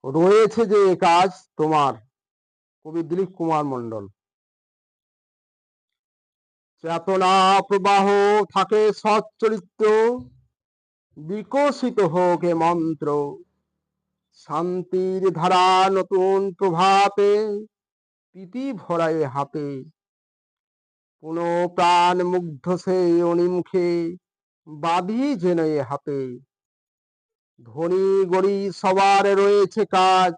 রয়েছে যে এ কাজ তোমার। কবি দিলীপ কুমার মন্ডল। চেতনা প্রবাহ থাকে সচ্চরিত্র, বিকশিত হোক এ মন্ত্র, শান্তির ধারা নতুন প্রভাতে, প্রীতি ভরায় হাতে, পুন প্রাণ মুগ্ধ সে অণিমুখে, বাঁধি যেন এ হাতে। ধনী গরিব সবার রয়েছে কাজ,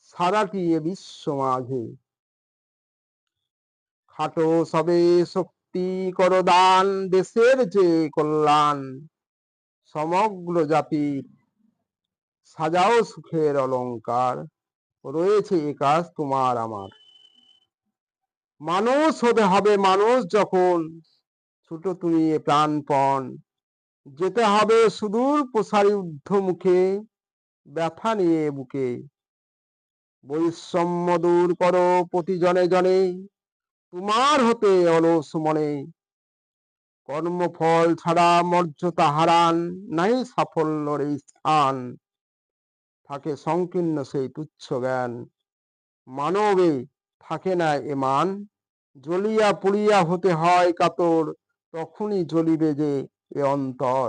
সারাটি এ বিশ্ব মাঝে। খাটো সবে শক্তি কর দান, দেশের যে কল্যাণ, সমগ্র জাতির সাজাও সুখের অলংকার। রয়েছে এ কাজ তোমার আমার। মানুষ হতে হবে মানুষ যখন, ছুটো তুমি এ প্রাণপণ। যেতে হবে সুদূর প্রসারী ঊর্ধ্বমুখে, ব্যথা নিয়ে বুকে। বৈষম্য দূর করো প্রতি জনে জনে, তোমার হতে অলস মনে। কর্মফল ছাড়া মর্যাদা হারান, নাই সাফল্যের এই স্থান। থাকে সংকীর্ণ সেই তুচ্ছ জ্ঞান, মানবে থাকে না এ মান। জ্বলিয়া পুড়িয়া হতে হয় কাতর, তখনই জ্বলিবে যে এ অন্তর।